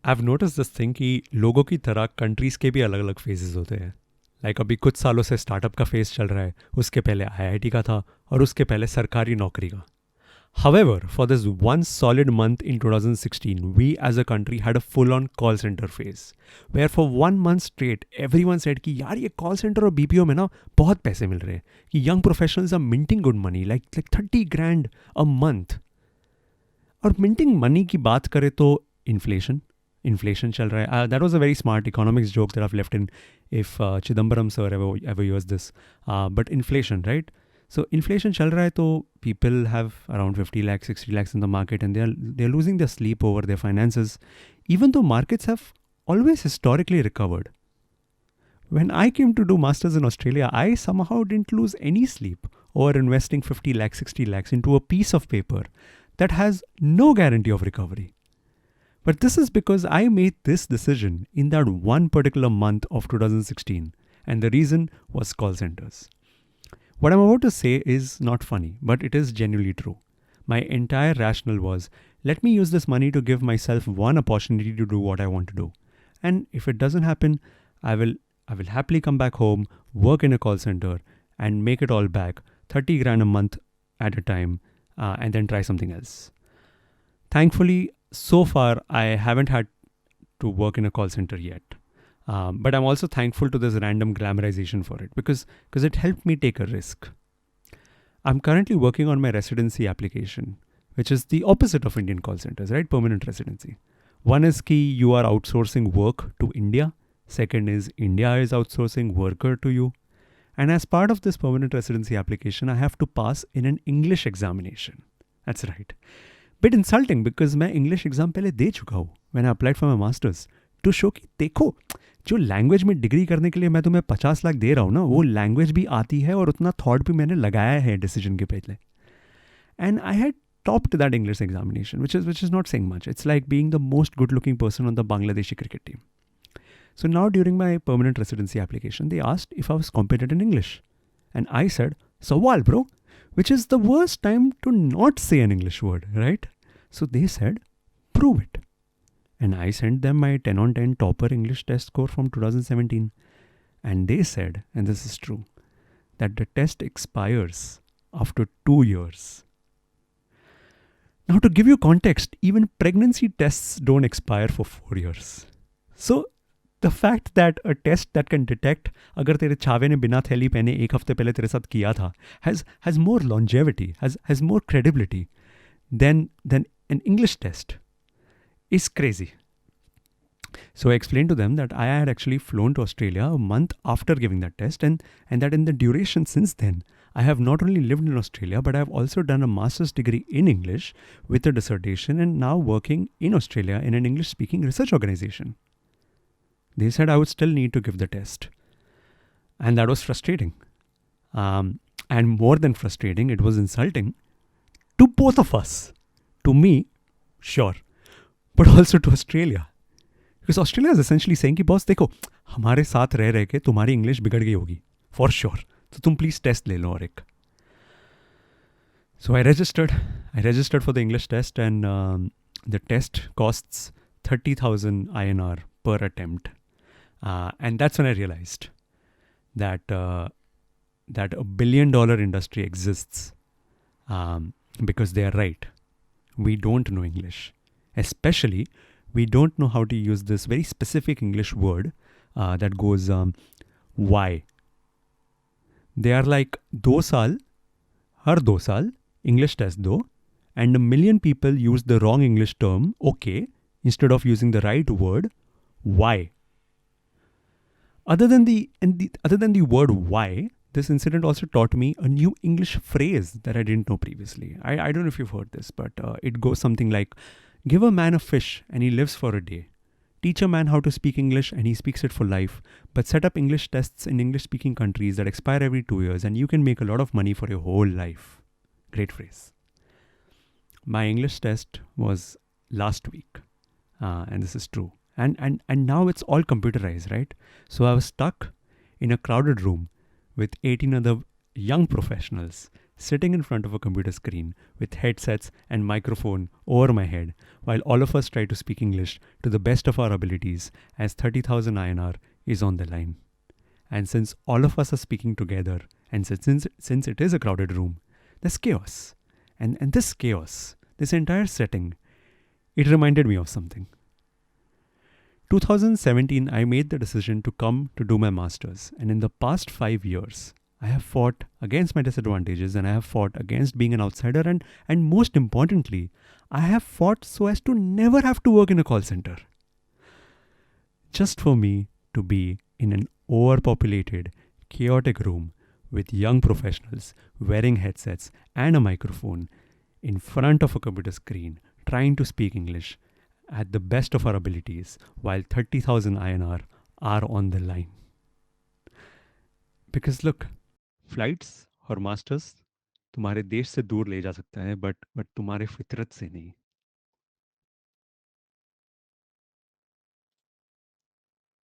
I've noticed this thing कि लोगों की तरह कंट्रीज़ के भी अलग अलग फेजेस होते हैं. लाइक अभी कुछ सालों से स्टार्टअप का फेज़ चल रहा है, उसके पहले आईआईटी का था और उसके पहले सरकारी नौकरी का. However, for this one solid month in 2016, we as a country had a full-on call center phase, where for 1 month straight, everyone said कि यार ये call center और BPO में ना बहुत पैसे मिल रहे हैं, कि young professionals are minting good money, like 30 grand a month. और minting money की बात करें तो inflation चल रहा है. That was a very smart economics joke that I've left in if Chidambaram sir ever hears this. But inflation, right? So inflation चल रहा है तो people have around 50 lakhs, 60 lakhs in the market and they're losing their sleep over their finances, even though markets have always historically recovered. When I came to do masters in Australia, I somehow didn't lose any sleep over investing 50 lakhs, 60 lakhs into a piece of paper that has no guarantee of recovery. But this is because I made this decision in that one particular month of 2016, and the reason was call centers. What I'm about to say is not funny, but it is genuinely true. My entire rationale was, let me use this money to give myself one opportunity to do what I want to do. And if it doesn't happen, I will happily come back home, work in a call center, and make it all back, 30 grand a month at a time, and then try something else. Thankfully, so far, I haven't had to work in a call center yet. But I'm also thankful to this random glamorization for it because it helped me take a risk. I'm currently working on my residency application, which is the opposite of Indian call centers, right? Permanent residency. One is कि you are outsourcing work to India. Second is India is outsourcing worker to you. And as part of this permanent residency application, I have to pass in an English examination. That's right. Bit insulting because मैं English exam पहले दे चुका हूँ when I applied for my masters to show कि देखो जो language में degree करने के लिए मैं तुम्हें 50 लाख दे रहा हूँ ना, वो लैंग्वेज भी आती है और उतना थॉट भी मैंने लगाया है डिसीजन के पहले. And I had topped that English examination, which is not saying much. It's like being the most good-looking person on the Bangladeshi cricket team. So now during my permanent residency application, they asked if I was competent in English. And I said, Sawal, bro, which is the worst time to not say an English word, right? So they said, prove it. And I sent them my 10 on 10 topper English test score from 2017. And they said, and this is true, that the test expires after 2 years. Now to give you context, even pregnancy tests don't expire for 4 years. So the fact that a test that can detect अगर तेरे छावे ने बिना थैली पहने एक हफ्ते पहले तेरे साथ किया था has more longevity, has more credibility than an English test is crazy. So I explained to them that I had actually flown to Australia a month after giving that test and that in the duration since then, I have not only lived in Australia, but I have also done a master's degree in English with a dissertation and now working in Australia in an English-speaking research organization. They said I would still need to give the test. And that was frustrating. And more than frustrating, it was insulting to both of us. To me, sure. But also to Australia. Because Australia is essentially saying कि boss देखो हमारे साथ रह के तुम्हारी English बिगड़ गई होगी for sure. तो तुम please test ले लो और एक. So I registered for the English test and the test costs 30,000 INR per attempt. And that's when I realized that a $1 billion industry exists because they are right. We don't know English. Especially, we don't know how to use this very specific English word that goes why. They are like 2 साल, हर 2 साल English test दो, and 1 million people use the wrong English term, okay, instead of using the right word, why. Other than the word why, this incident also taught me a new English phrase that I didn't know previously. I don't know if you've heard this, but it goes something like, give a man a fish and he lives for a day. Teach a man how to speak English and he speaks it for life. But set up English tests in English-speaking countries that expire every 2 years and you can make a lot of money for your whole life. Great phrase. My English test was last week. And this is true. And now it's all computerized, right? So I was stuck in a crowded room with 18 other young professionals sitting in front of a computer screen with headsets and microphone over my head, while all of us try to speak English to the best of our abilities as 30,000 INR is on the line. And since all of us are speaking together, and since it is a crowded room, there's chaos. And this chaos, this entire setting, it reminded me of something. 2017, I made the decision to come to do my master's, and in the past 5 years, I have fought against my disadvantages and I have fought against being an outsider, and most importantly, I have fought so as to never have to work in a call center. Just for me to be in an overpopulated, chaotic room with young professionals wearing headsets and a microphone in front of a computer screen, trying to speak English at the best of our abilities while 30,000 INR are on the line. Because look, flights और masters तुम्हारे देश से दूर ले जा सकता है but तुम्हारे फितरत से नहीं.